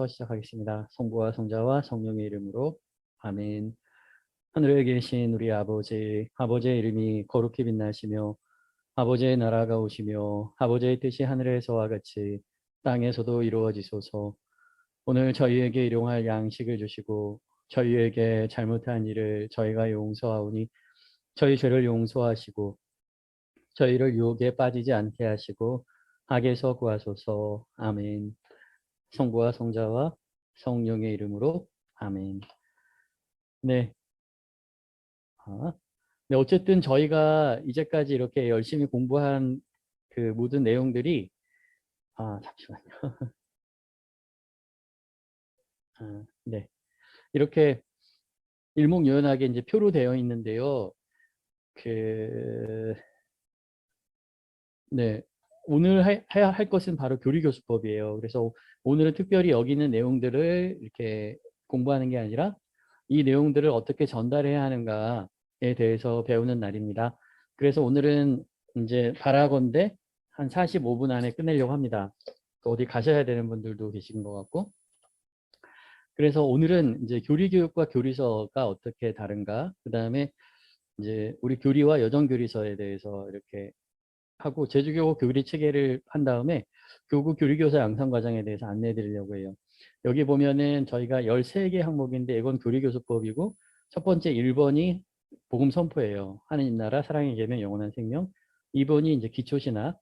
기도하면서 시작하겠습니다. 성부와 성자와 성령의 이름으로 아멘. 하늘에 계신 우리 아버지, 아버지의 이름이 거룩히 빛나시며 아버지의 나라가 오시며 아버지의 뜻이 하늘에서와 같이 땅에서도 이루어지소서. 오늘 저희에게 일용할 양식을 주시고 저희에게 잘못한 일을 저희가 용서하오니 저희 죄를 용서하시고 저희를 유혹에 빠지지 않게 하시고 악에서 구하소서. 아멘. 성부와 성자와 성령의 이름으로 아멘. 네. 아, 네, 어쨌든 저희가 이제까지 이렇게 열심히 공부한 그 모든 내용들이 잠시만요. 네. 이렇게 일목요연하게 이제 표로 되어 있는데요. 그 네. 오늘 해야 할 것은 바로 교리교수법이에요. 그래서 오늘은 특별히 여기 있는 내용들을 이렇게 공부하는 게 아니라 이 내용들을 어떻게 전달해야 하는가에 대해서 배우는 날입니다. 그래서 오늘은 이제 바라건대 한 45분 안에 끝내려고 합니다. 어디 가셔야 되는 분들도 계신 것 같고. 그래서 오늘은 이제 교리교육과 교리서가 어떻게 다른가, 그 다음에 이제 우리 교리와 여정교리서에 대해서 이렇게 하고 제주교육 교리 체계를 한 다음에 교구 교리교사 양성과정에 대해서 안내해 드리려고 해요. 여기 보면은 저희가 13개 항목인데 이건 교리교수법이고 첫 번째 1번이 복음 선포예요. 하느님 나라 사랑의 계명 영원한 생명. 2번이 이제 기초신학.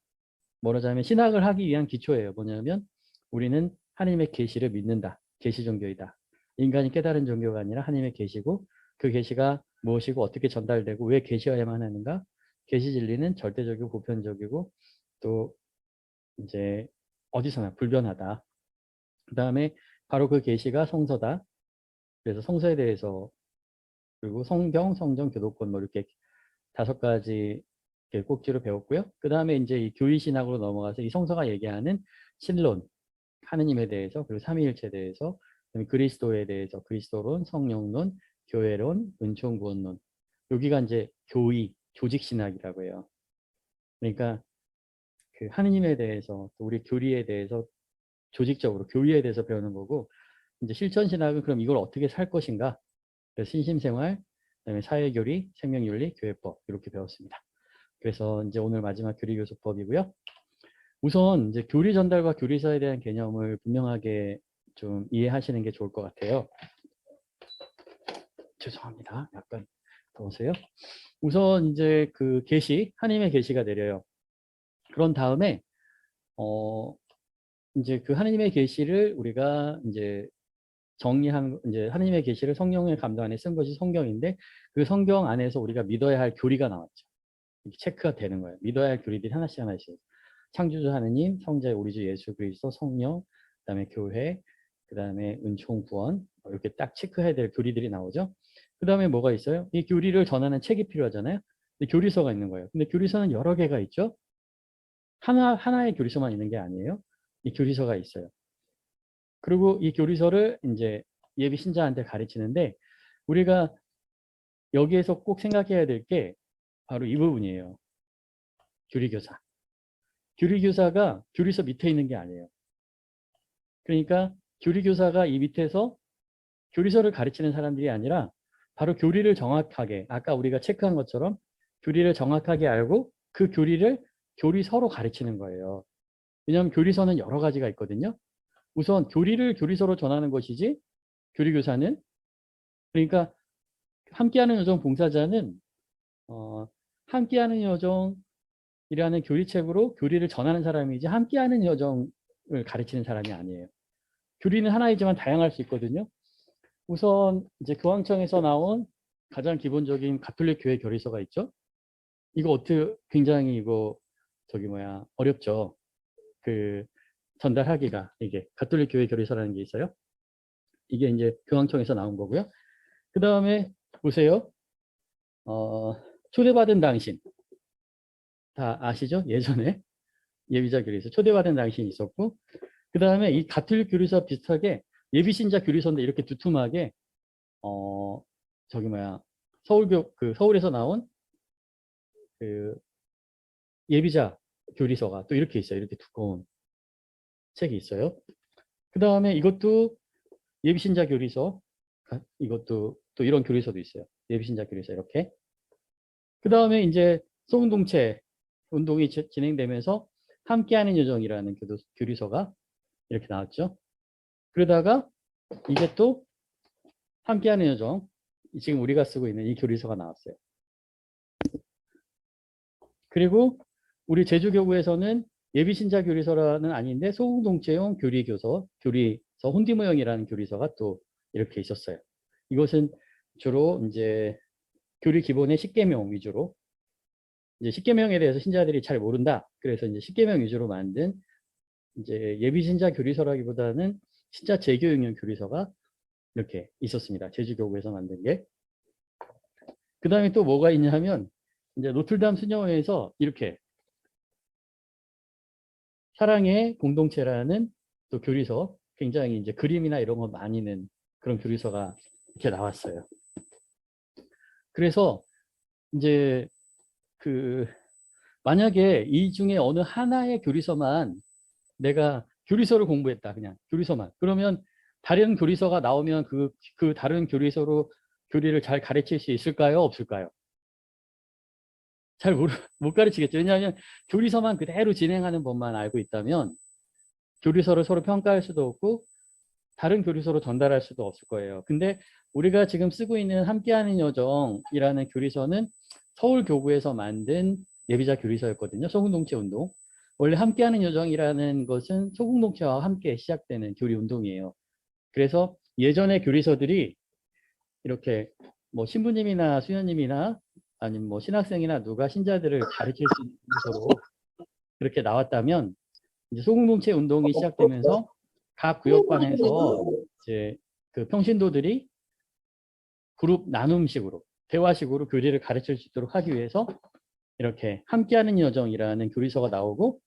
뭐라자면 신학을 하기 위한 기초예요. 뭐냐면 우리는 하나님의 계시를 믿는다. 계시 종교이다. 인간이 깨달은 종교가 아니라 하나님의 계시고 그 계시가 무엇이고 어떻게 전달되고 왜 계시해야만 하는가? 계시 진리는 절대적이고 보편적이고 또 이제 어디서나 불변하다. 그 다음에 바로 그 계시가 성서다. 그래서 성서에 대해서 그리고 성경, 성전, 교도권 뭐 이렇게 5가지 꼭지로 배웠고요. 그 다음에 이제 이 교리신학으로 넘어가서 이 성서가 얘기하는 신론, 하느님에 대해서 그리고 삼위일체에 대해서 그리스도에 대해서 그리스도론, 성령론, 교회론, 은총구원론. 여기가 이제 교의, 조직신학이라고 해요. 그러니까 그 하느님에 대해서 또 우리 교리에 대해서 조직적으로 교리에 대해서 배우는 거고 이제 실천신학은 그럼 이걸 어떻게 살 것인가? 그래서 신심생활, 그다음에 사회교리, 생명윤리, 교회법 이렇게 배웠습니다. 그래서 이제 오늘 마지막 교리교수법이고요. 우선 이제 교리 전달과 교리서에 대한 개념을 분명하게 좀 이해하시는 게 좋을 것 같아요. 죄송합니다. 약간 더우세요? 우선 이제 그 계시, 하나님의 계시가 내려요. 그런 다음에 이제 그 하나님의 계시를 우리가 이제 정리한 이제 하나님의 계시를 성령의 감동 안에 쓴 것이 성경인데 그 성경 안에서 우리가 믿어야 할 교리가 나왔죠. 이렇게 체크가 되는 거예요. 믿어야 할 교리들이 하나씩 하나씩. 창조주 하느님, 성자의 우리 주 예수 그리스도, 성령, 그다음에 교회, 그다음에 은총 구원 이렇게 딱 체크해야 될 교리들이 나오죠. 그다음에 뭐가 있어요? 이 교리를 전하는 책이 필요하잖아요. 근데 교리서가 있는 거예요. 근데 교리서는 여러 개가 있죠. 하나의 교리서만 있는 게 아니에요. 이 교리서가 있어요. 그리고 이 교리서를 이제 예비 신자한테 가르치는데 우리가 여기에서 꼭 생각해야 될 게 바로 이 부분이에요. 교리교사. 교리교사가 교리서 밑에 있는 게 아니에요. 그러니까 교리교사가 이 밑에서 교리서를 가르치는 사람들이 아니라 바로 교리를 정확하게 아까 우리가 체크한 것처럼 교리를 정확하게 알고 그 교리를 교리서로 가르치는 거예요. 왜냐하면 교리서는 여러 가지가 있거든요. 우선 교리를 교리서로 전하는 것이지 교리교사는 그러니까 함께하는 여정 봉사자는 함께하는 여정이라는 교리책으로 교리를 전하는 사람이지 함께하는 여정을 가르치는 사람이 아니에요. 교리는 하나이지만 다양할 수 있거든요. 우선 이제 교황청에서 나온 가장 기본적인 가톨릭 교회 교리서가 있죠. 이거 어떻게 굉장히 이거 어렵죠. 그 전달하기가 이게 가톨릭 교회 교리서라는 게 있어요. 이게 이제 교황청에서 나온 거고요. 그 다음에 보세요. 초대받은 당신 다 아시죠? 예전에 예비자 교리서 초대받은 당신이 있었고 그 다음에 이 가톨릭 교리서 비슷하게 예비신자 교리서인데 이렇게 두툼하게 어 서울에서 나온 그 예비자 교리서가 또 이렇게 있어요. 이렇게 두꺼운 책이 있어요. 그 다음에 이것도 예비신자 교리서, 이것도 또 이런 교리서도 있어요. 예비신자 교리서 이렇게. 그 다음에 이제 소공동체 운동이 진행되면서 함께하는 여정이라는 교리서가 이렇게 나왔죠. 그러다가 이게 또 함께하는 여정, 지금 우리가 쓰고 있는 이 교리서가 나왔어요. 그리고 우리 제주교구에서는 예비신자 교리서라는 아닌데 소공동체용 교리서 혼디모형이라는 교리서가 또 이렇게 있었어요. 이것은 주로 이제 교리 기본의 10계명 위주로, 이제 10계명에 대해서 신자들이 잘 모른다. 그래서 이제 10계명 위주로 만든 이제 예비신자 교리서라기보다는 신자 재교육용 교리서가 이렇게 있었습니다. 제주교구에서 만든 게. 그 다음에 또 뭐가 있냐 하면 이제 노틀담 수녀회에서 이렇게 사랑의 공동체라는 또 교리서, 굉장히 이제 그림이나 이런 거 많이 는 그런 교리서가 이렇게 나왔어요. 그래서 이제 그 만약에 이 중에 어느 하나의 교리서만 내가 교리서를 공부했다, 그냥 교리서만, 그러면 다른 교리서가 나오면 그 다른 교리서로 교리를 잘 가르칠 수 있을까요? 없을까요? 잘 못 가르치겠죠. 왜냐하면 교리서만 그대로 진행하는 법만 알고 있다면 교리서를 서로 평가할 수도 없고 다른 교리서로 전달할 수도 없을 거예요. 근데 우리가 지금 쓰고 있는 함께하는 여정이라는 교리서는 서울교구에서 만든 예비자 교리서였거든요. 소공동체 운동. 원래 함께하는 여정이라는 것은 소공동체와 함께 시작되는 교리 운동이에요. 그래서 예전의 교리서들이 이렇게 뭐 신부님이나 수녀님이나 아니면 뭐 신학생이나 누가 신자들을 가르칠 수 있는 교리서로 그렇게 나왔다면 이제 소공동체 운동이 시작되면서 각 구역관에서 이제 그 평신도들이 그룹 나눔식으로 대화식으로 교리를 가르칠 수 있도록 하기 위해서 이렇게 함께하는 여정이라는 교리서가 나오고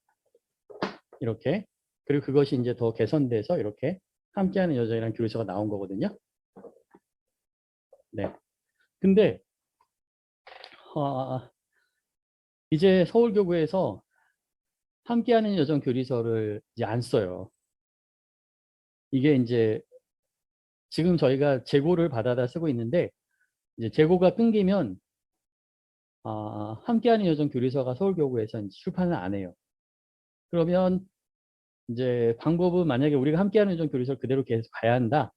이렇게, 그리고 그것이 이제 더 개선돼서 이렇게 함께하는 여정이라는 교리서가 나온 거거든요. 네. 근데 이제 서울교구에서 함께하는 여정 교리서를 이제 안 써요. 이게 이제 지금 저희가 재고를 받아다 쓰고 있는데 이제 재고가 끊기면 함께하는 여정 교리서가 서울교구에서 이제 출판을 안 해요. 그러면 이제 방법은 만약에 우리가 함께하는 여정 교리서를 그대로 계속 가야 한다.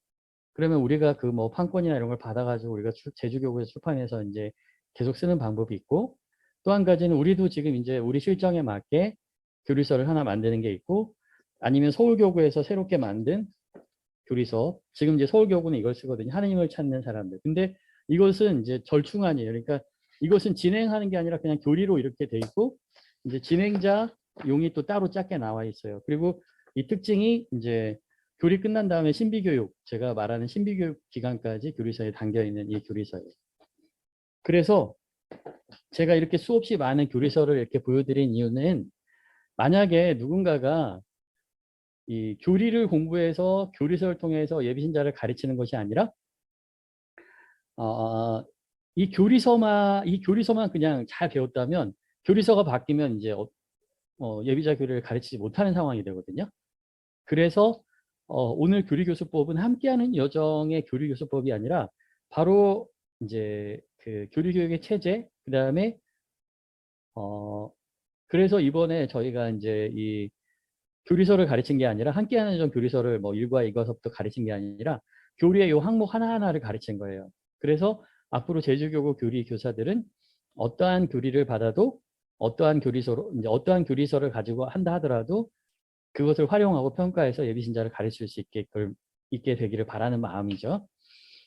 그러면 우리가 그 뭐 판권이나 이런 걸 받아가지고 우리가 제주교구에서 출판해서 이제 계속 쓰는 방법이 있고, 또 한 가지는 우리도 지금 이제 우리 실정에 맞게 교리서를 하나 만드는 게 있고, 아니면 서울교구에서 새롭게 만든 교리서, 지금 이제 서울교구는 이걸 쓰거든요. 하느님을 찾는 사람들. 근데 이것은 이제 절충안이에요. 그러니까 이것은 진행하는 게 아니라 그냥 교리로 이렇게 돼 있고, 이제 진행자 용이 또 따로 작게 나와 있어요. 그리고 이 특징이 이제 교리 끝난 다음에 신비교육, 제가 말하는 신비교육 기간까지 교리서에 담겨 있는 이 교리서예요. 그래서 제가 이렇게 수없이 많은 교리서를 이렇게 보여드린 이유는, 만약에 누군가가 이 교리를 공부해서 교리서를 통해서 예비신자를 가르치는 것이 아니라 이 교리서만 그냥 잘 배웠다면 교리서가 바뀌면 이제 예비자 교리를 가르치지 못하는 상황이 되거든요. 그래서 오늘 교리교수법은 함께하는 여정의 교리교수법이 아니라 바로 이제 그 교리교육의 체제, 그다음에 그래서 이번에 저희가 이제 이 교리서를 가르친 게 아니라 함께하는 여정 교리서를 뭐 1과 2과서부터 가르친 게 아니라 교리의 요 항목 하나하나를 가르친 거예요. 그래서 앞으로 제주교구 교리 교사들은 어떠한 교리를 받아도 어떠한 교리서로 이제 어떠한 교리서를 가지고 한다 하더라도 그것을 활용하고 평가해서 예비신자를 가르칠 수 있게 되기를 바라는 마음이죠.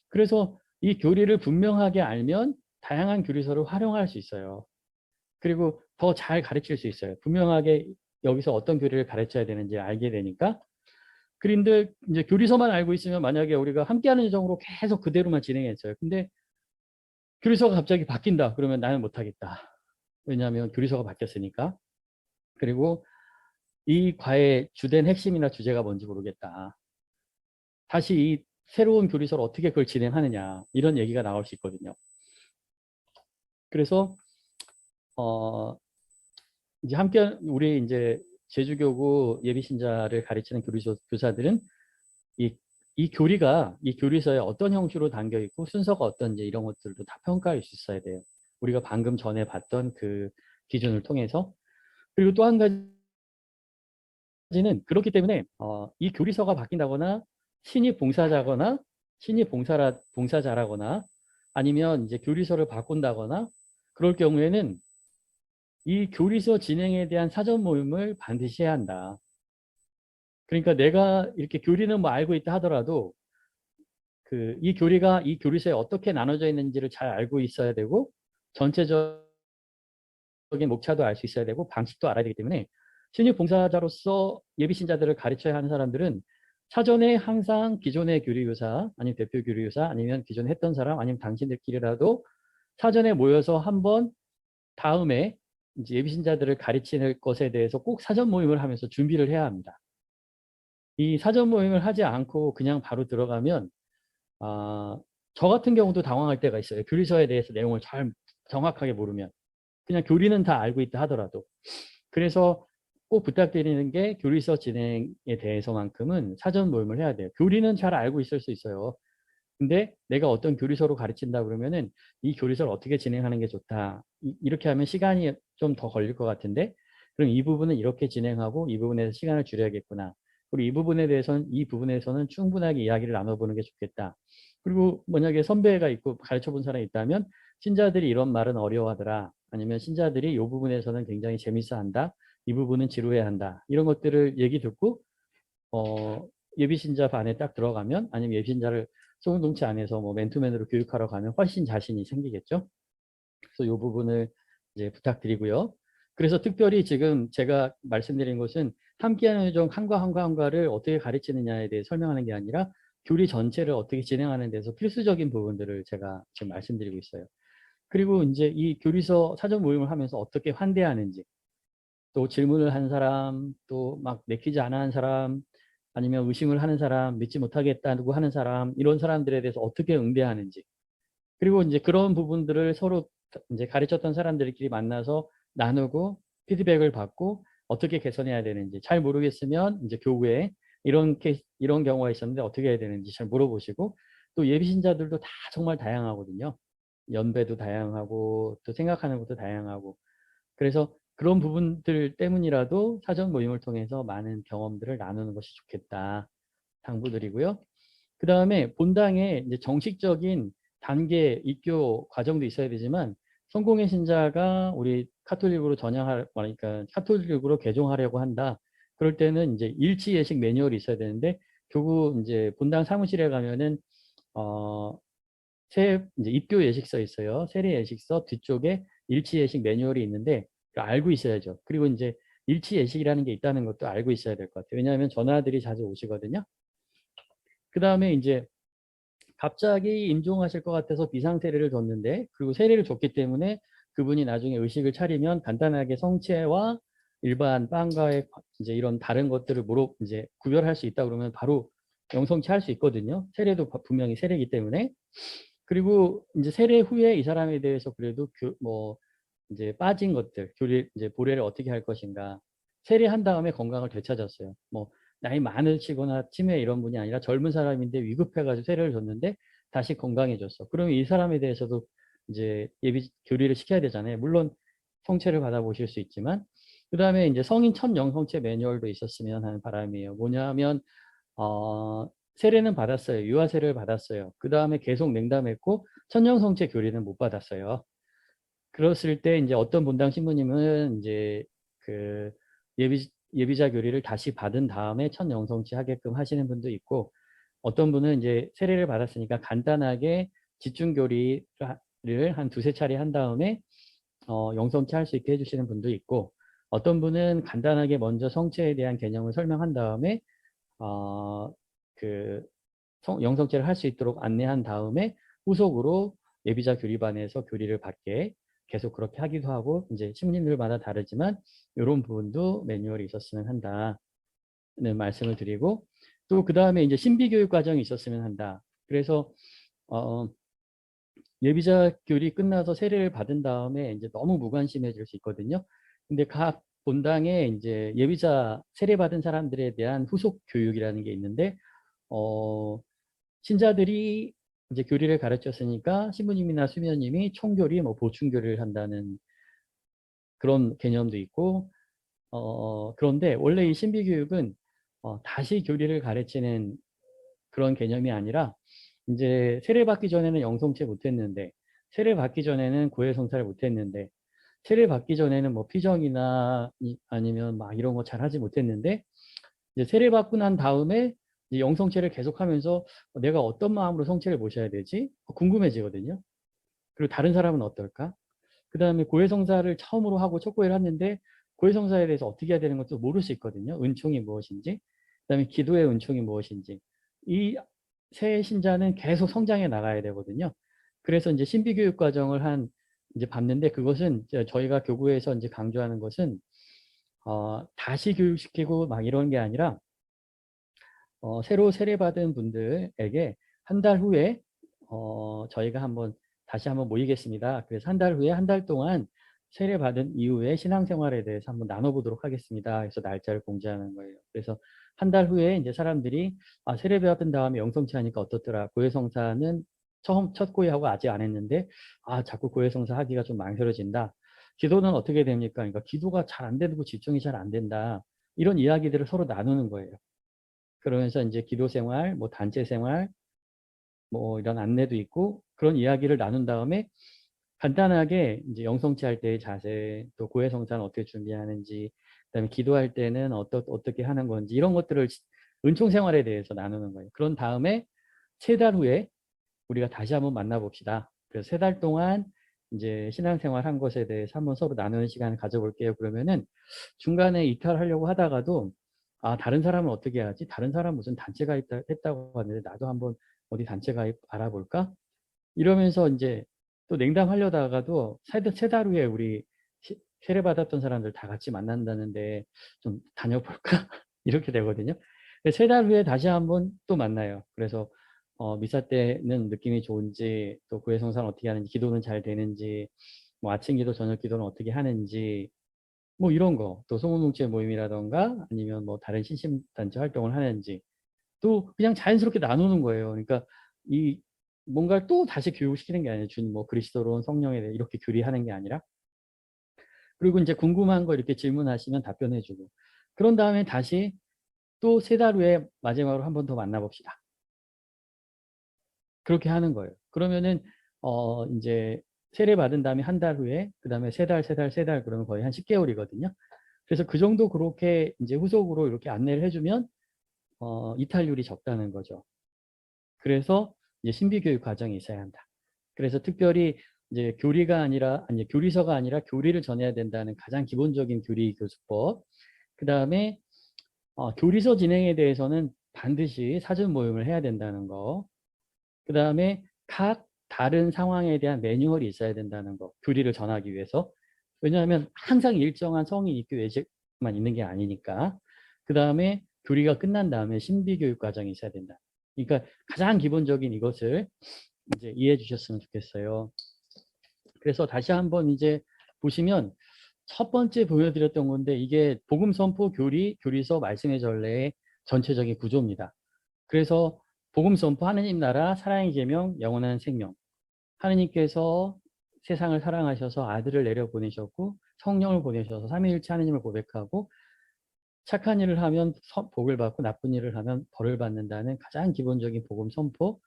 그래서 이 교리를 분명하게 알면 다양한 교리서를 활용할 수 있어요. 그리고 더 잘 가르칠 수 있어요. 분명하게 여기서 어떤 교리를 가르쳐야 되는지 알게 되니까. 그런데 이제 교리서만 알고 있으면 만약에 우리가 함께하는 여정으로 계속 그대로만 진행했어요. 근데 교리서가 갑자기 바뀐다. 그러면 나는 못하겠다. 왜냐하면 교리서가 바뀌었으니까. 그리고 이 과의 주된 핵심이나 주제가 뭔지 모르겠다. 다시 이 새로운 교리서를 어떻게 그걸 진행하느냐. 이런 얘기가 나올 수 있거든요. 그래서 이제 함께 우리 이제 제주교구 예비신자를 가르치는 교사들은 이, 이 교리서에 어떤 형식으로 담겨 있고 순서가 어떤지 이런 것들도 다 평가할 수 있어야 돼요. 우리가 방금 전에 봤던 그 기준을 통해서. 그리고 또 한 가지는 그렇기 때문에 이 교리서가 바뀐다거나 신입 봉사자거나 봉사자라거나 아니면 이제 교리서를 바꾼다거나 그럴 경우에는 이 교리서 진행에 대한 사전 모임을 반드시 해야 한다. 그러니까 내가 이렇게 교리는 뭐 알고 있다 하더라도 이 교리서에 어떻게 나눠져 있는지를 잘 알고 있어야 되고 전체적인 목차도 알 수 있어야 되고 방식도 알아야 되기 때문에 신입 봉사자로서 예비 신자들을 가르쳐야 하는 사람들은 사전에 항상 기존의 교리교사 아니면 대표 교리교사 아니면 기존에 했던 사람 아니면 당신들끼리라도 사전에 모여서 한번 다음에 이제 예비 신자들을 가르치는 것에 대해서 꼭 사전 모임을 하면서 준비를 해야 합니다. 이 사전 모임을 하지 않고 그냥 바로 들어가면 저 같은 경우도 당황할 때가 있어요. 교리서에 대해서 내용을 잘 정확하게 모르면 그냥 교리는 다 알고 있다 하더라도. 그래서 꼭 부탁드리는 게 교리서 진행에 대해서만큼은 사전 모임을 해야 돼요. 교리는 잘 알고 있을 수 있어요. 근데 내가 어떤 교리서로 가르친다 그러면은 이 교리서를 어떻게 진행하는 게 좋다. 이렇게 하면 시간이 좀 더 걸릴 것 같은데 그럼 이 부분은 이렇게 진행하고 이 부분에서 시간을 줄여야겠구나. 그리고 이 부분에서는 충분하게 이야기를 나눠보는 게 좋겠다. 그리고 만약에 선배가 있고 가르쳐 본 사람이 있다면 신자들이 이런 말은 어려워하더라. 아니면 신자들이 이 부분에서는 굉장히 재밌어 한다. 이 부분은 지루해 한다. 이런 것들을 얘기 듣고 예비신자 반에 딱 들어가면 아니면 예비신자를 소공동체 안에서 뭐 맨투맨으로 교육하러 가면 훨씬 자신이 생기겠죠. 그래서 이 부분을 이제 부탁드리고요. 그래서 특별히 지금 제가 말씀드린 것은 함께하는 종 한과를 어떻게 가르치느냐에 대해 설명하는 게 아니라 교리 전체를 어떻게 진행하는 데서 필수적인 부분들을 제가 지금 말씀드리고 있어요. 그리고 이제 이 교리서 사전 모임을 하면서 어떻게 환대하는지 또 질문을 한 사람, 또 막 내키지 않아 한 사람, 아니면 의심을 하는 사람, 믿지 못하겠다고 하는 사람, 이런 사람들에 대해서 어떻게 응대하는지. 그리고 이제 그런 부분들을 서로 이제 가르쳤던 사람들끼리 만나서 나누고 피드백을 받고 어떻게 개선해야 되는지 잘 모르겠으면 이제 교구에 이런 경우가 있었는데 어떻게 해야 되는지 잘 물어보시고 또 예비 신자들도 다 정말 다양하거든요. 연배도 다양하고 또 생각하는 것도 다양하고 그래서 그런 부분들 때문이라도 사전 모임을 통해서 많은 경험들을 나누는 것이 좋겠다. 당부드리고요. 그 다음에 본당에 이제 정식적인 단계 입교 과정도 있어야 되지만 성공의 신자가 우리 카톨릭으로 그러니까 카톨릭으로 개종하려고 한다. 그럴 때는 이제 일치 예식 매뉴얼이 있어야 되는데 교구 이제 본당 사무실에 가면은 이제 입교 예식서 있어요. 세례 예식서 뒤쪽에 일치 예식 매뉴얼이 있는데 알고 있어야죠. 그리고 이제 일치 예식이라는 게 있다는 것도 알고 있어야 될 것 같아요. 왜냐하면 전하들이 자주 오시거든요. 그 다음에 이제 갑자기 임종하실 것 같아서 비상 세례를 줬는데 그리고 세례를 줬기 때문에 그분이 나중에 의식을 차리면 간단하게 성체와 일반 빵과의 이제 이런 다른 것들을 이제 구별할 수 있다 그러면 바로 영성치 할 수 있거든요. 세례도 분명히 세례이기 때문에. 그리고 이제 세례 후에 이 사람에 대해서 그래도 이제 빠진 것들, 이제 보례를 어떻게 할 것인가. 세례한 다음에 건강을 되찾았어요. 뭐 나이 많으시거나 치매 이런 분이 아니라 젊은 사람인데 위급해가지고 세례를 줬는데 다시 건강해졌어. 그러면 이 사람에 대해서도 이제 예비 교리를 시켜야 되잖아요. 물론 성체를 받아보실 수 있지만 그 다음에 이제 성인 첫 영성체 매뉴얼도 있었으면 하는 바람이에요. 뭐냐면 세례는 받았어요. 유아 세례를 받았어요. 그 다음에 계속 냉담했고 천년성체 교리는 못 받았어요. 그랬을 때 이제 어떤 본당 신부님은 이제 그 예비자 교리를 다시 받은 다음에 천영성치 하게끔 하시는 분도 있고 어떤 분은 이제 세례를 받았으니까 간단하게 집중 교리를 한 두세 차례 한 다음에 영성치 할 수 있게 해주시는 분도 있고 어떤 분은 간단하게 먼저 성체에 대한 개념을 설명한 다음에 어, 그 영성체를 할 수 있도록 안내한 다음에 후속으로 예비자 교리반에서 교리를 받게 계속 그렇게 하기도 하고 이제 신부님들마다 다르지만 이런 부분도 매뉴얼이 있었으면 한다는 말씀을 드리고 또 그 다음에 이제 신비교육 과정이 있었으면 한다. 그래서 예비자 교리 끝나서 세례를 받은 다음에 이제 너무 무관심해질 수 있거든요. 근데 각 본당에 이제 예비자 세례 받은 사람들에 대한 후속 교육이라는 게 있는데 신자들이 이제 교리를 가르쳤으니까 신부님이나 수녀님이 총교리, 뭐 보충교리를 한다는 그런 개념도 있고, 그런데 원래 이 신비교육은 다시 교리를 가르치는 그런 개념이 아니라 이제 세례받기 전에는 영성체 못했는데, 세례받기 전에는 고해성사를 못했는데, 세례받기 전에는 뭐 피정이나 아니면 막 이런 거 잘하지 못했는데, 이제 세례받고 난 다음에 이제 영성체를 계속하면서 내가 어떤 마음으로 성체를 모셔야 되지? 궁금해지거든요. 그리고 다른 사람은 어떨까? 그 다음에 고해성사를 처음으로 하고 첫 고해를 했는데 고해성사에 대해서 어떻게 해야 되는 것도 모를 수 있거든요. 은총이 무엇인지, 그 다음에 기도의 은총이 무엇인지. 이 새 신자는 계속 성장해 나가야 되거든요. 그래서 이제 신비교육 과정을 이제 봤는데 그것은 이제 저희가 교구에서 이제 강조하는 것은 다시 교육시키고 막 이런 게 아니라 새로 세례받은 분들에게 한 달 후에 저희가 다시 한번 모이겠습니다. 그래서 한 달 후에 한 달 동안 세례받은 이후에 신앙생활에 대해서 한번 나눠보도록 하겠습니다. 그래서 날짜를 공지하는 거예요. 그래서 한 달 후에 이제 사람들이 세례받은 다음에 영성치 하니까 어떻더라. 고해성사는 첫 고해하고 아직 안 했는데 자꾸 고해성사 하기가 좀 망설여진다. 기도는 어떻게 됩니까? 그러니까 기도가 잘 안 되고 집중이 잘 안 된다. 이런 이야기들을 서로 나누는 거예요. 그러면서 이제 기도 생활, 뭐 단체 생활, 뭐 이런 안내도 있고 그런 이야기를 나눈 다음에 간단하게 이제 영성치 할 때의 자세, 또 고해성사는 어떻게 준비하는지, 그다음에 기도할 때는 어떻게 하는 건지 이런 것들을 은총 생활에 대해서 나누는 거예요. 그런 다음에 3달 후에 우리가 다시 한번 만나봅시다. 그래서 3달 동안 이제 신앙생활 한 것에 대해서 한번 서로 나누는 시간을 가져볼게요. 그러면은 중간에 이탈하려고 하다가도 다른 사람은 어떻게 하지? 다른 사람 무슨 단체 가입했다고 하는데 나도 한번 어디 단체 가입 알아볼까? 이러면서 이제 또 냉담하려다가도 3달 후에 우리 세례받았던 사람들 다 같이 만난다는데 좀 다녀볼까? 이렇게 되거든요. 3달 후에 다시 한번 또 만나요. 그래서 미사 때는 느낌이 좋은지, 또 고해성사는 어떻게 하는지, 기도는 잘 되는지, 뭐 아침 기도, 저녁 기도는 어떻게 하는지, 뭐 이런 거, 또 소모뭉치의 모임이라던가 아니면 뭐 다른 신심단체 활동을 하는지, 또 그냥 자연스럽게 나누는 거예요. 그러니까 이 뭔가를 또 다시 교육시키는 게 아니에요. 주님 뭐 그리스도로운 성령에 대해 이렇게 교리하는 게 아니라. 그리고 이제 궁금한 거 이렇게 질문하시면 답변해주고. 그런 다음에 다시 또 3달 후에 마지막으로 한 번 더 만나봅시다. 그렇게 하는 거예요. 그러면은 이제 세례 받은 다음에 한 달 후에 그 다음에 3달, 3달, 3달 그러면 거의 한 10개월이거든요. 그래서 그 정도 그렇게 이제 후속으로 이렇게 안내를 해주면 이탈률이 적다는 거죠. 그래서 이제 신비교육 과정이 있어야 한다. 그래서 특별히 이제 교리서가 아니라 교리를 전해야 된다는 가장 기본적인 교리 교수법. 그 다음에 교리서 진행에 대해서는 반드시 사전 모임을 해야 된다는 거. 그 다음에 각 다른 상황에 대한 매뉴얼이 있어야 된다는 거. 교리를 전하기 위해서. 왜냐하면 항상 일정한 성인 입교 예식만 있는 게 아니니까. 그 다음에 교리가 끝난 다음에 신비교육 과정이 있어야 된다. 그러니까 가장 기본적인 이것을 이제 이해해 주셨으면 좋겠어요. 그래서 다시 한번 이제 보시면 첫 번째 보여드렸던 건데 이게 복음 선포 교리서 말씀의 전례의 전체적인 구조입니다. 그래서 복음 선포 하느님 나라 사랑의 계명 영원한 생명. 하느님께서 세상을 사랑하셔서 아들을 내려 보내셨고 성령을 보내셔서 삼위일체 하느님을 고백하고 착한 일을 하면 복을 받고 나쁜 일을 하면 벌을 받는다는 가장 기본적인 복음 선포.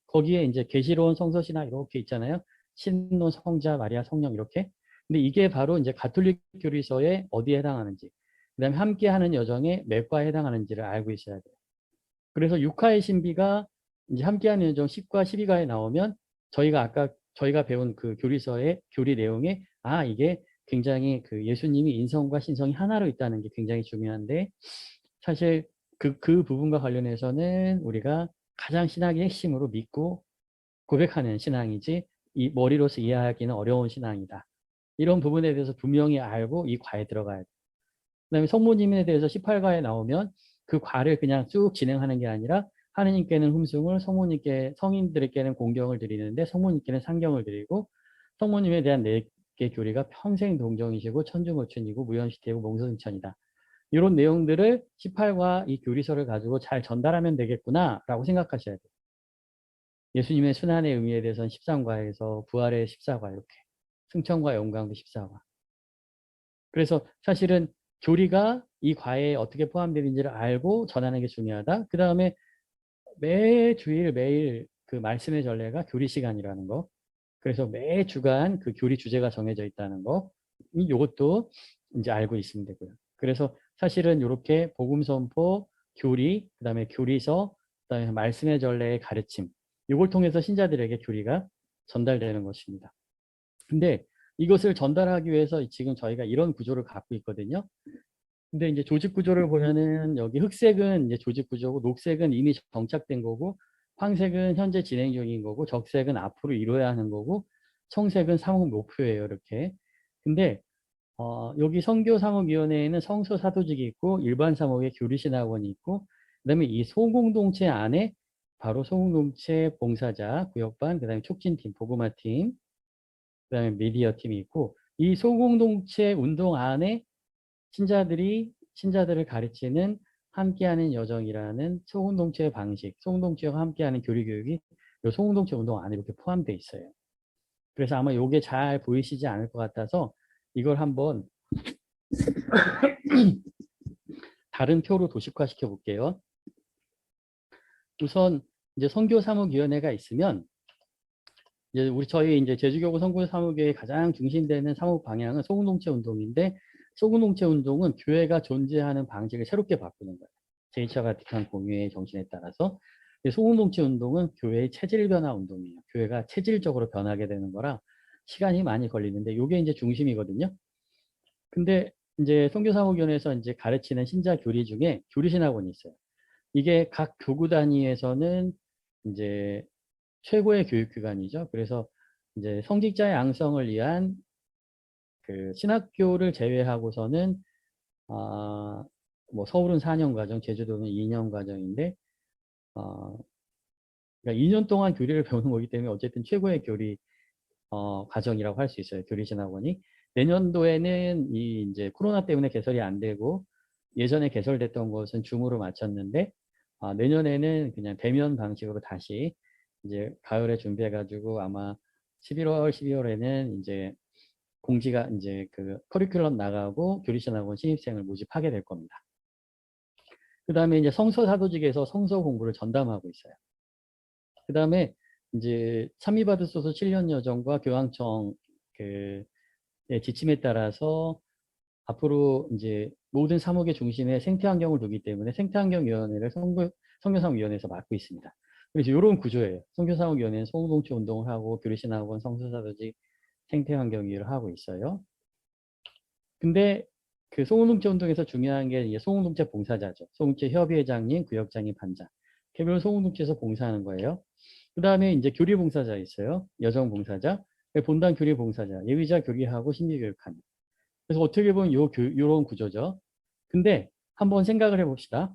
거기에 이제 계시로운 성서시나 이렇게 있잖아요. 신론, 성자, 마리아, 성령 이렇게. 근데 이게 바로 이제 가톨릭 교리서에 어디에 해당하는지, 그다음에 함께하는 여정에 몇 과에 해당하는지를 알고 있어야 돼요. 그래서 6화의 신비가 이제 함께하는 여정 10과, 12과에 나오면 아까 저희가 배운 그 교리서의 교리 내용에 이게 굉장히 그 예수님이 인성과 신성이 하나로 있다는 게 굉장히 중요한데 사실 그 부분과 관련해서는 우리가 가장 신학의 핵심으로 믿고 고백하는 신앙이지 이 머리로서 이해하기는 어려운 신앙이다. 이런 부분에 대해서 분명히 알고 이 과에 들어가야 돼. 그다음에 성모님에 대해서 18과에 나오면 그 과를 그냥 쭉 진행하는 게 아니라 하느님께는 hum승을 성인들에게는 공경을 드리는데 성모님께는 상경을 드리고 성모님에 대한 4개 교리가 평생 동정이시고 천주모춘이고 무연시태고 몽소승천이다. 이런 내용들을 18과 이 교리서를 가지고 잘 전달하면 되겠구나라고 생각하셔야 돼요. 예수님의 순환의 의미에 대해서는 13과에서 부활의 14과 이렇게 승천과 영광도 14과. 그래서 사실은 교리가 이 과에 어떻게 포함되는지를 알고 전하는 게 중요하다. 그 다음에 매 주일 매일 그 말씀의 전례가 교리 시간이라는 거. 그래서 매 주간 그 교리 주제가 정해져 있다는 거. 이것도 이제 알고 있으면 되고요. 그래서 사실은 이렇게 복음 선포, 교리, 그다음에 교리서, 그다음에 말씀의 전례의 가르침. 이걸 통해서 신자들에게 교리가 전달되는 것입니다. 근데 이것을 전달하기 위해서 지금 저희가 이런 구조를 갖고 있거든요. 근데 이제 조직 구조를 보면은 여기 흑색은 이제 조직 구조고 녹색은 이미 정착된 거고 황색은 현재 진행 중인 거고 적색은 앞으로 이루어야 하는 거고 청색은 사목 목표예요. 이렇게. 근데 여기 선교사목위원회에는 성서사도직이 있고 일반 사목에 교리신학원이 있고 그다음에 이 소공동체 안에 바로 소공동체 봉사자, 구역반, 그다음에 촉진팀, 보그마팀, 그다음에 미디어 팀이 있고 이 소공동체 운동 안에 신자들을 가르치는 함께하는 여정이라는 소공동체 방식, 소공동체와 함께하는 교리 교육이 이 소공동체 운동 안에 이렇게 포함되어 있어요. 그래서 아마 이게 잘 보이시지 않을 것 같아서 이걸 한번 다른 표로 도식화 시켜 볼게요. 우선 이제 선교사목위원회가 있으면 이제 저희 이제 제주교구 선교사목회의 가장 중심되는 사목 방향은 소공동체 운동인데 소공동체 운동은 교회가 존재하는 방식을 새롭게 바꾸는 거예요. 제2차 바티칸 공유의 정신에 따라서 소공동체 운동은 교회의 체질 변화 운동이에요. 교회가 체질적으로 변하게 되는 거라 시간이 많이 걸리는데 이게 이제 중심이거든요. 근데 이제 선교사목위원회에서 이제 가르치는 신자 교리 중에 교리신학원이 있어요. 이게 각 교구 단위에서는 이제 최고의 교육기관이죠. 그래서 이제 성직자의 양성을 위한 그 신학교를 제외하고서는 뭐 서울은 4년 과정, 제주도는 2년 과정인데 그러니까 2년 동안 교리를 배우는 거기 때문에 어쨌든 최고의 교리 과정이라고 할 수 있어요. 교리신학원이. 내년도에는 이 이제 코로나 때문에 개설이 안 되고 예전에 개설됐던 것은 줌으로 마쳤는데 내년에는 그냥 대면 방식으로 다시 이제 가을에 준비해가지고 아마 11월, 12월에는 이제 공지가 이제 그 커리큘럼 나가고 교리신학원 신입생을 모집하게 될 겁니다. 그 다음에 이제 성서사도직에서 성서 공부를 전담하고 있어요. 그 다음에 이제 참미받으소서 7년 여정과 교황청 그 지침에 따라서 앞으로 이제 모든 사목의 중심에 생태환경을 두기 때문에 생태환경위원회를 선교사목위원회에서 맡고 있습니다. 그래서 이런 구조예요. 선교사목위원회는 소공동체 운동을 하고 교리신학원, 성서사도직, 생태환경위를 하고 있어요. 근데 그 소공동체 운동에서 중요한 게 이제 소공동체 봉사자죠. 소공동체 협의회장님, 구역장님, 반장. 개별 소공동체에서 봉사하는 거예요. 그 다음에 이제 교리 봉사자 있어요. 여정 봉사자, 본당 교리 봉사자, 예의자 교리하고 심리교육하는. 그래서 어떻게 보면 요런 구조죠. 근데 한번 생각을 해봅시다.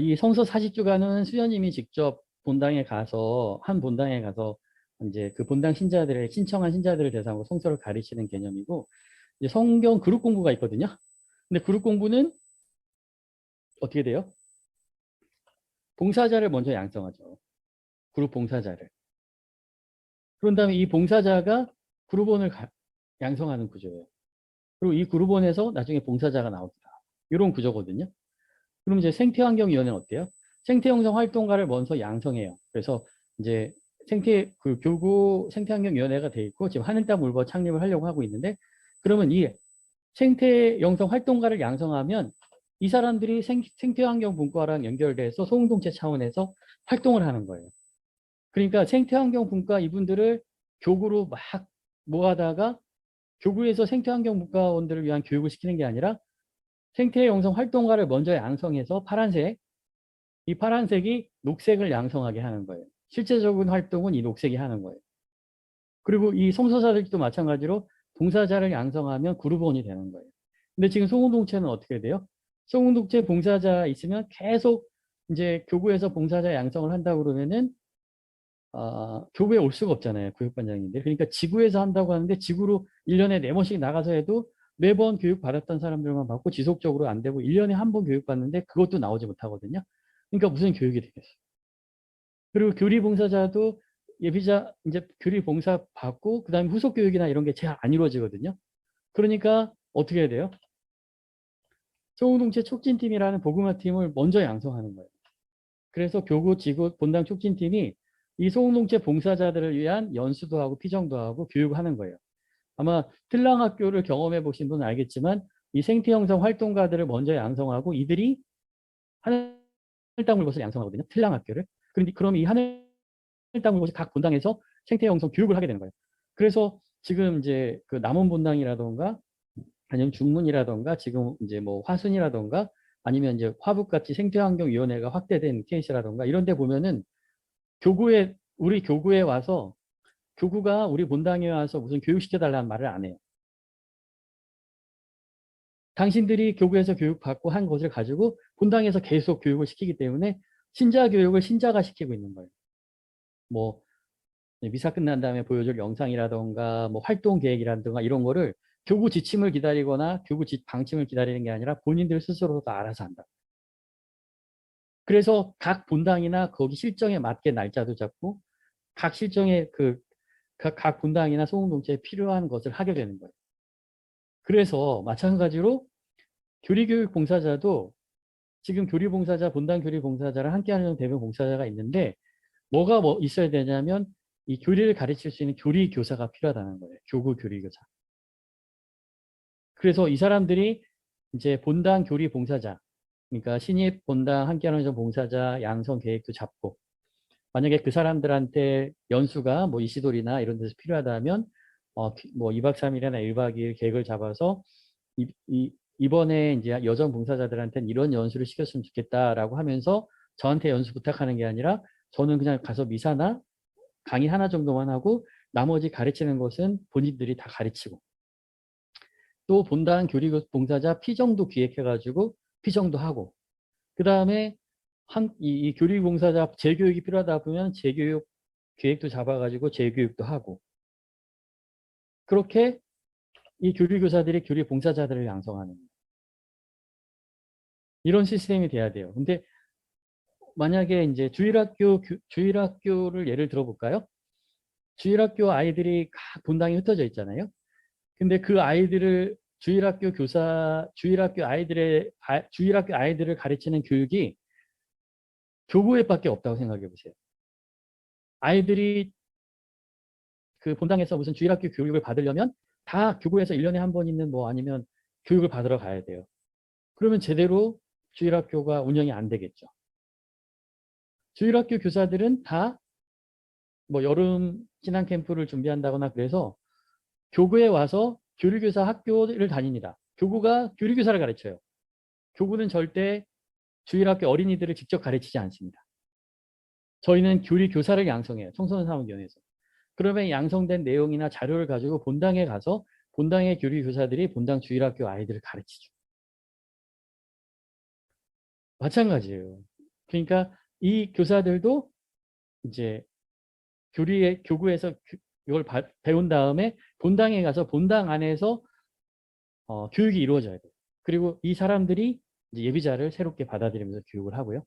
이 성서 40주간은 수녀님이 직접 본당에 가서 한 본당에 가서 이제 그 본당 신자들의 신청한 신자들을 대상으로 성서를 가르치는 개념이고 이제 성경 그룹 공부가 있거든요. 근데 그룹 공부는 어떻게 돼요? 봉사자를 먼저 양성하죠. 그룹 봉사자를. 그런 다음에 이 봉사자가 그룹원을 양성하는 구조예요. 그리고 이 그룹원에서 나중에 봉사자가 나옵니다. 이런 구조거든요. 그럼 이제 생태환경위원회는 어때요? 생태형성 활동가를 먼저 양성해요. 그래서 이제 그 교구 생태환경위원회가 돼 있고 지금 하늘땅 물버 창립을 하려고 하고 있는데 그러면 이 생태영성 활동가를 양성하면 이 사람들이 생태환경 분과랑 연결돼서 소공동체 차원에서 활동을 하는 거예요. 그러니까 생태환경 분과 이분들을 교구로 막 모아다가 교구에서 생태환경 분과원들을 위한 교육을 시키는 게 아니라 생태영성 활동가를 먼저 양성해서 파란색, 이 파란색이 녹색을 양성하게 하는 거예요. 실제적인 활동은 이 녹색이 하는 거예요. 그리고 이 성서사들도 마찬가지로 봉사자를 양성하면 그룹원이 되는 거예요. 근데 지금 소공동체는 어떻게 돼요? 소공동체 봉사자 있으면 계속 이제 교구에서 봉사자 양성을 한다고 그러면은 교구에 올 수가 없잖아요. 구역반장님들. 그러니까 지구에서 한다고 하는데 지구로 1년에 4번씩 나가서 해도 매번 교육 받았던 사람들만 받고 지속적으로 안 되고 1년에 한 번 교육 받는데 그것도 나오지 못하거든요. 그러니까 무슨 교육이 되겠어요. 그리고 교리 봉사자도 예비자 이제 교리 봉사 받고 그다음에 후속 교육이나 이런 게 잘 안 이루어지거든요. 그러니까 어떻게 해야 돼요? 소공동체 촉진팀이라는 복음화 팀을 먼저 양성하는 거예요. 그래서 교구, 지구, 본당 촉진팀이 이 소공동체 봉사자들을 위한 연수도 하고 피정도 하고 교육하는 거예요. 아마 틀랑학교를 경험해 보신 분은 알겠지만 이 생태형성 활동가들을 먼저 양성하고 이들이 하늘땅물것을 양성하거든요. 틀랑학교를. 그런데 그럼 이 하늘땅물것이 각 본당에서 생태형성 교육을 하게 되는 거예요. 그래서 지금 이제 그 남원본당이라던가 아니면 중문이라던가 지금 이제 뭐 화순이라던가 아니면 이제 화북같이 생태환경위원회가 확대된 케이스라던가 이런 데 보면은 우리 교구에 와서 교구가 우리 본당에 와서 무슨 교육시켜달라는 말을 안 해요. 당신들이 교구에서 교육받고 한 것을 가지고 본당에서 계속 교육을 시키기 때문에 신자 교육을 신자가 시키고 있는 거예요. 뭐 미사 끝난 다음에 보여줄 영상이라던가 뭐 활동 계획이라든가 이런 거를 교구 지침을 기다리거나 교구 방침을 기다리는 게 아니라 본인들 스스로도 알아서 한다. 그래서 각 본당이나 거기 실정에 맞게 날짜도 잡고 각 실정에 각 본당이나 소공동체에 필요한 것을 하게 되는 거예요. 그래서 마찬가지로 교리교육 봉사자도 지금 교리봉사자, 본당 교리봉사자랑 함께하는 대면 봉사자가 있는데 뭐가 있어야 되냐면 이 교리를 가르칠 수 있는 교리교사가 필요하다는 거예요. 교구 교리교사. 그래서 이 사람들이 이제 본당 교리봉사자, 그러니까 신입 본당 함께하는 봉사자 양성 계획도 잡고 만약에 그 사람들한테 연수가 뭐 이시돌이나 이런 데서 필요하다면 뭐 2박 3일이나 1박 2일 계획을 잡아서 이번에 이제 여전 봉사자들한테는 이런 연수를 시켰으면 좋겠다라고 하면서 저한테 연수 부탁하는 게 아니라 저는 그냥 가서 미사나 강의 하나 정도만 하고 나머지 가르치는 것은 본인들이 다 가르치고 또 본당 교리 봉사자 피정도 기획해가지고 피정도 하고 그 다음에 이 교리 봉사자 재교육이 필요하다 보면 재교육 계획도 잡아가지고 재교육도 하고 그렇게 이 교리교사들이 교리 봉사자들을 양성하는 이런 시스템이 돼야 돼요. 근데 만약에 이제 주일학교를 예를 들어볼까요? 주일학교 아이들이 각 본당에 흩어져 있잖아요. 근데 그 아이들을 주일학교 아이들을 가르치는 교육이 교구에밖에 없다고 생각해 보세요. 아이들이 그 본당에서 무슨 주일학교 교육을 받으려면 다 교구에서 1년에 한 번 있는 뭐 아니면 교육을 받으러 가야 돼요. 그러면 제대로 주일학교가 운영이 안 되겠죠. 주일학교 교사들은 다 뭐 여름 신앙 캠프를 준비한다거나 그래서 교구에 와서 교리교사 학교를 다닙니다. 교구가 교리교사를 가르쳐요. 교구는 절대 주일학교 어린이들을 직접 가르치지 않습니다. 저희는 교리교사를 양성해요. 청소년사무위원회에서. 그러면 양성된 내용이나 자료를 가지고 본당에 가서 본당의 교리교사들이 본당 주일학교 아이들을 가르치죠. 마찬가지예요. 그러니까 이 교사들도 이제 교구에서 이걸 배운 다음에 본당에 가서 본당 안에서 교육이 이루어져야 돼요. 그리고 이 사람들이 이제 예비자를 새롭게 받아들이면서 교육을 하고요.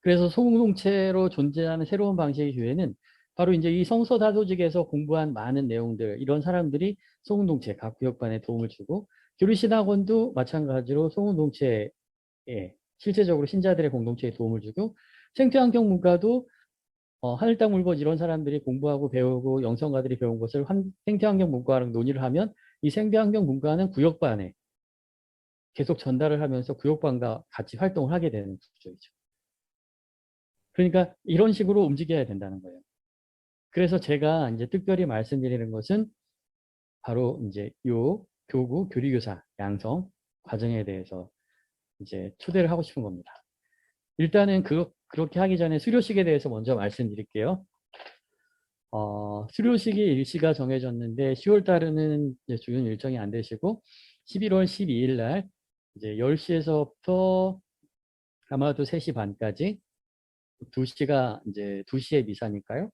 그래서 소공동체로 존재하는 새로운 방식의 교회는 바로 이제 이 성서 다소직에서 공부한 많은 내용들 이런 사람들이 소공동체 각 구역반에 도움을 주고 교리신학원도 마찬가지로 소공동체에 실제적으로 신자들의 공동체에 도움을 주고 생태환경 문과도 하늘땅 물것 이런 사람들이 공부하고 배우고 영성가들이 배운 것을 생태환경 문과랑 논의를 하면 이 생태환경 문과는 구역반에 계속 전달을 하면서 구역반과 같이 활동을 하게 되는 구조이죠. 그러니까 이런 식으로 움직여야 된다는 거예요. 그래서 제가 이제 특별히 말씀드리는 것은 바로 이제 요 교구 교리교사 양성 과정에 대해서 이제 초대를 하고 싶은 겁니다. 일단은 그렇게 하기 전에 수료식에 대해서 먼저 말씀드릴게요. 수료식이 일시가 정해졌는데 10월 달에는 주요 일정이 안 되시고 11월 12일 날 이제 10시에서부터 아마도 3시 반까지 2시가 이제 2시에 미사니까요.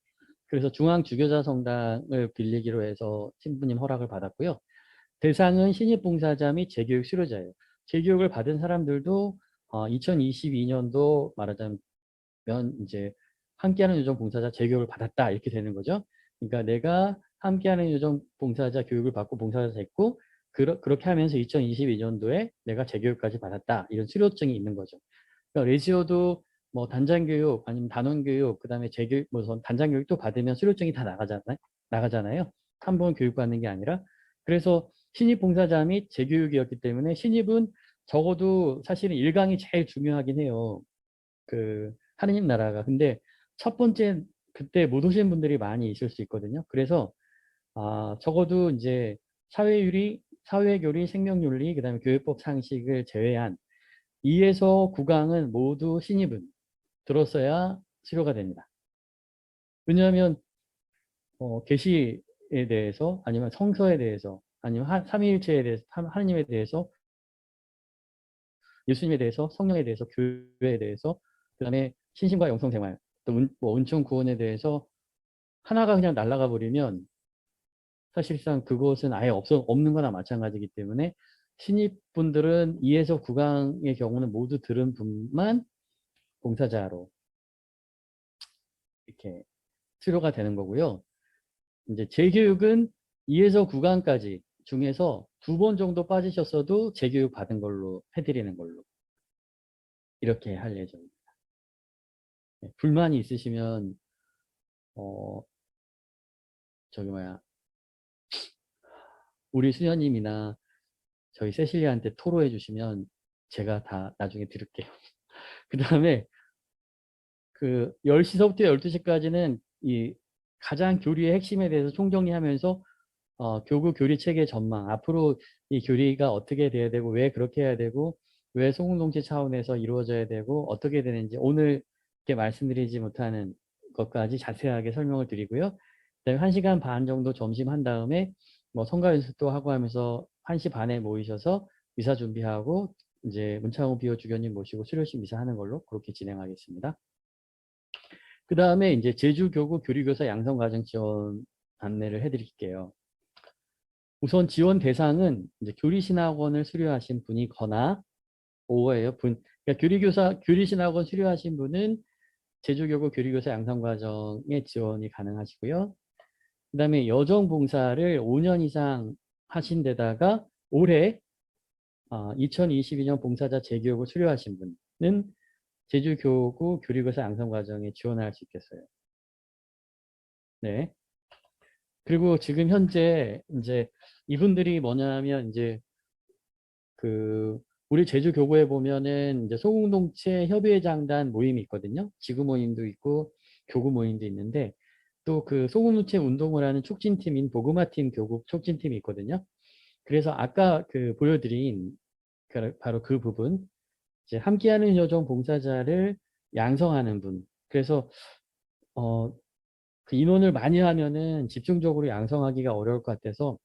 그래서 중앙 주교자 성당을 빌리기로 해서 신부님 허락을 받았고요. 대상은 신입봉사자 및 재교육 수료자예요. 재교육을 받은 사람들도 2022년도 말하자면 이제 함께하는 요정 봉사자 재교육을 받았다 이렇게 되는 거죠. 그러니까 내가 함께하는 요정 봉사자 교육을 받고 봉사자 됐고 그렇게 하면서 2022년도에 내가 재교육까지 받았다 이런 수료증이 있는 거죠. 그러니까 레지오도 뭐 단장 교육 아니면 단원 교육 그다음에 재교육 뭐 단장 교육도 받으면 수료증이 다 나가잖아요. 한 번 교육받는 게 아니라. 그래서 신입 봉사자 및 재교육이었기 때문에 신입은 적어도 사실은 1강이 제일 중요하긴 해요. 그 하느님 나라가. 근데 첫 번째 그때 못 오신 분들이 많이 있을 수 있거든요. 그래서 적어도 이제 사회윤리, 사회교리, 생명윤리, 그다음에 교육법 상식을 제외한 2에서 9강은 모두 신입은 들었어야 수료가 됩니다. 왜냐하면 계시에 대해서 아니면 성서에 대해서 아니면 삼위일체에 대해서 하느님에 대해서 예수님에 대해서 성령에 대해서 교회에 대해서 그다음에 신심과 영성생활 또 뭐 은총 구원에 대해서 하나가 그냥 날아가 버리면 사실상 그것은 아예 없는 거나 마찬가지이기 때문에 신입분들은 2에서 9강의 경우는 모두 들은 분만 봉사자로 이렇게 수료가 되는 거고요. 이제 재교육은 2에서 9강까지 중에서 2번 정도 빠지셨어도 재교육 받은 걸로 해드리는 걸로 이렇게 할 예정입니다. 네, 불만이 있으시면 저기 뭐야 우리 수녀님이나 저희 세실리아한테 토로해 주시면 제가 다 나중에 들을게요. 그 다음에 그 10시서부터 12시까지는 이 가장 교리의 핵심에 대해서 총정리하면서 교구 교리 체계 전망, 앞으로 이 교리가 어떻게 돼야 되고 왜 그렇게 해야 되고 왜 소공동체 차원에서 이루어져야 되고 어떻게 되는지 오늘 이렇게 말씀드리지 못하는 것까지 자세하게 설명을 드리고요. 그다음에 1시간 반 정도 점심 한 다음에 뭐 성가 연습도 하고 하면서 1시 반에 모이셔서 미사 준비하고 이제 문창호 비호 주교님 모시고 수료식 미사 하는 걸로 그렇게 진행하겠습니다. 그 다음에 이제 제주교구 교리교사 양성과정 지원 안내를 해드릴게요. 우선 지원 대상은 이제 교리신학원을 수료하신 분이거나 5예요. 그러니까 교리신학원 수료하신 분은 제주교구 교리교사 양성과정에 지원이 가능하시고요. 그 다음에 여정봉사를 5년 이상 하신 데다가 올해 2022년 봉사자 재교육을 수료하신 분은 제주교구 교리교사 양성과정에 지원할 수 있겠어요. 네. 그리고 지금 현재 이제 이분들이 뭐냐면 이제 그 우리 제주 교구에 보면은 이제 소공동체 협의회장단 모임이 있거든요. 지구 모임도 있고 교구 모임도 있는데 또 그 소공동체 운동을 하는 촉진팀인 보그마팀 교구 촉진팀이 있거든요. 그래서 아까 그 보여드린 바로 그 부분 이제 함께하는 여정 봉사자를 양성하는 분. 그래서 그 인원을 많이 하면은 집중적으로 양성하기가 어려울 것 같아서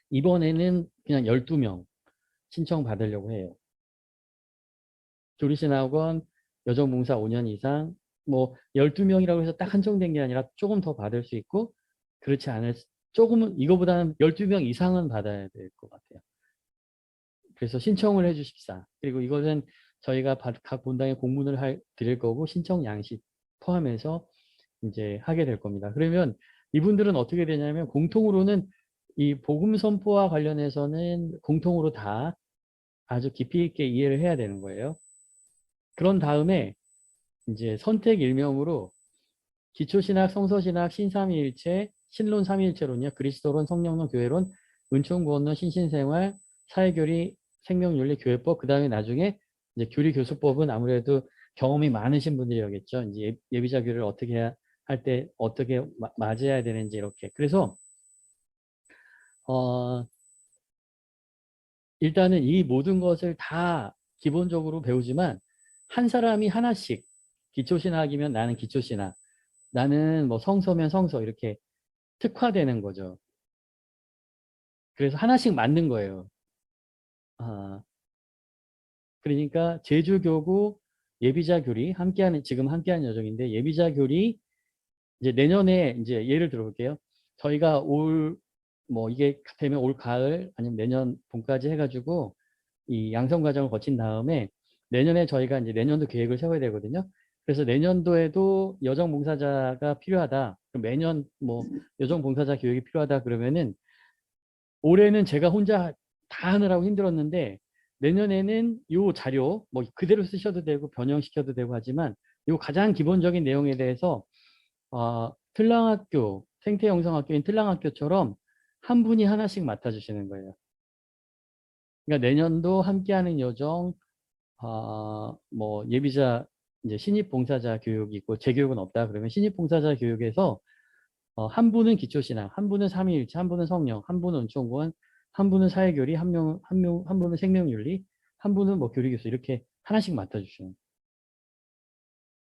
이번에는 그냥 12명 신청 받으려고 해요. 조리신학원 여정봉사 5년 이상 뭐 12명이라고 해서 딱 한정된 게 아니라 조금 더 받을 수 있고 그렇지 않을 조금은 이거보다는 12명 이상은 받아야 될 것 같아요. 그래서 신청을 해 주십사. 그리고 이것은 저희가 각 본당에 공문을 드릴 거고 신청 양식 포함해서 이제 하게 될 겁니다. 그러면 이분들은 어떻게 되냐면 공통으로는 이 복음 선포와 관련해서는 공통으로 다 아주 깊이 있게 이해를 해야 되는 거예요. 그런 다음에 이제 선택 일명으로 기초신학, 성서신학, 신삼위일체, 신론 삼위일체론이요. 그리스도론, 성령론, 교회론, 은총구원론, 신신생활, 사회교리, 생명윤리, 교회법. 그 다음에 나중에 이제 교리교수법은 아무래도 경험이 많으신 분들이겠죠. 이제 예비자 교리를 어떻게 해야 할 때 어떻게 맞아야 되는지 이렇게. 그래서 일단은 이 모든 것을 다 기본적으로 배우지만 한 사람이 하나씩 기초신학이면 나는 기초신학, 나는 뭐 성서면 성서 이렇게 특화되는 거죠. 그래서 하나씩 맞는 거예요. 그러니까 제주교구 예비자 교리 지금 함께하는 여정인데 예비자 교리 이제 내년에 이제 예를 들어볼게요. 저희가 올 뭐 이게 되면 올 가을 아니면 내년 봄까지 해가지고 이 양성 과정을 거친 다음에 내년에 저희가 이제 내년도 계획을 세워야 되거든요. 그래서 내년도에도 여정 봉사자가 필요하다. 그럼 매년 뭐 여정 봉사자 교육이 필요하다 그러면은 올해는 제가 혼자 다 하느라고 힘들었는데 내년에는 요 자료 뭐 그대로 쓰셔도 되고 변형시켜도 되고 하지만 요 가장 기본적인 내용에 대해서 틀랑학교 생태영성학교인 틀랑학교처럼 한 분이 하나씩 맡아주시는 거예요. 그러니까 내년도 함께하는 여정 뭐 예비자 이제 신입 봉사자 교육이 있고 제 교육은 없다 그러면 신입 봉사자 교육에서 한 분은 기초신앙, 한 분은 삼위일체, 한 분은 성령, 한 분은 은총구원, 한 분은 사회교리, 한 분은 생명윤리, 한 분은 뭐 교리교수 이렇게 하나씩 맡아주시는.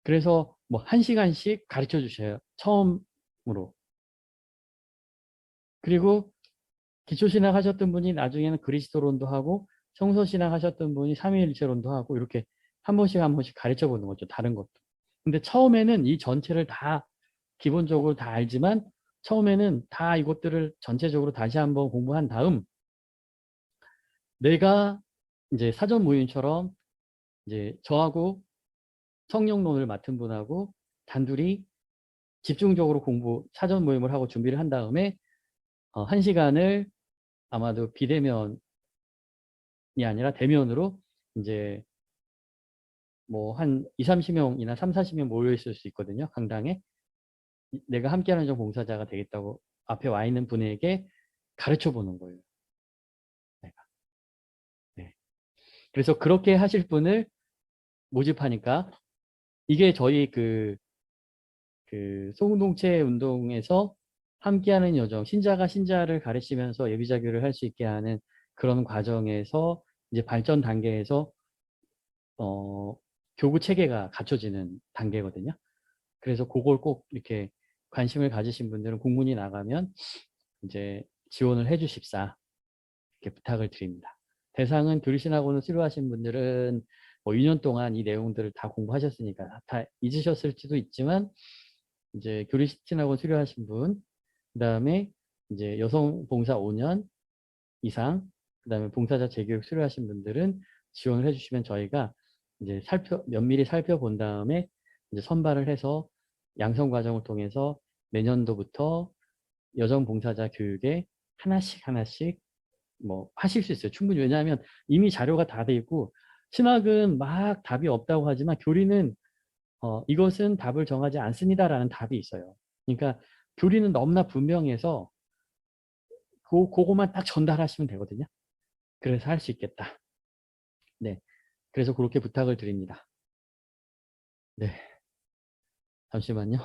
그래서 뭐 한 시간씩 가르쳐 주셔요. 처음으로. 그리고 기초신앙 하셨던 분이 나중에는 그리스도론도 하고 성서신앙 하셨던 분이 삼위일체론도 하고 이렇게 한 번씩 한 번씩 가르쳐 보는 거죠. 다른 것도. 근데 처음에는 이 전체를 다 기본적으로 다 알지만 처음에는 다 이것들을 전체적으로 다시 한번 공부한 다음 내가 이제 사전 모임처럼 이제 저하고 성령론을 맡은 분하고 단둘이 집중적으로 사전 모임을 하고 준비를 한 다음에 한 시간을 아마도 비대면이 아니라 대면으로 이제 뭐 한 2, 30명이나 3, 40명 모여 있을 수 있거든요. 강당에. 내가 함께하는 정 봉사자가 되겠다고 앞에 와 있는 분에게 가르쳐 보는 거예요. 내가. 네. 그래서 그렇게 하실 분을 모집하니까 이게 저희 그 소공동체 운동에서 함께하는 여정, 신자가 신자를 가르치면서 예비자교를 할 수 있게 하는 그런 과정에서 이제 발전 단계에서 교구 체계가 갖춰지는 단계거든요. 그래서 그걸 꼭 이렇게 관심을 가지신 분들은 공문이 나가면 이제 지원을 해 주십사 이렇게 부탁을 드립니다. 대상은 교리신학원을 수료하신 분들은 뭐 2년 동안 이 내용들을 다 공부하셨으니까 다 잊으셨을지도 있지만 이제 교리신학원 수료하신 분, 그 다음에 이제 여성 봉사 5년 이상, 그 다음에 봉사자 재교육 수료하신 분들은 지원을 해주시면 저희가 이제 면밀히 살펴본 다음에 이제 선발을 해서 양성 과정을 통해서 내년도부터 여정 봉사자 교육에 하나씩 하나씩 뭐 하실 수 있어요. 충분히. 왜냐하면 이미 자료가 다 돼 있고 신학은 막 답이 없다고 하지만 교리는 이것은 답을 정하지 않습니다라는 답이 있어요. 그러니까 교리는 너무나 분명해서 그거만 딱 전달하시면 되거든요. 그래서 할 수 있겠다. 네. 그래서 그렇게 부탁을 드립니다. 네. 잠시만요.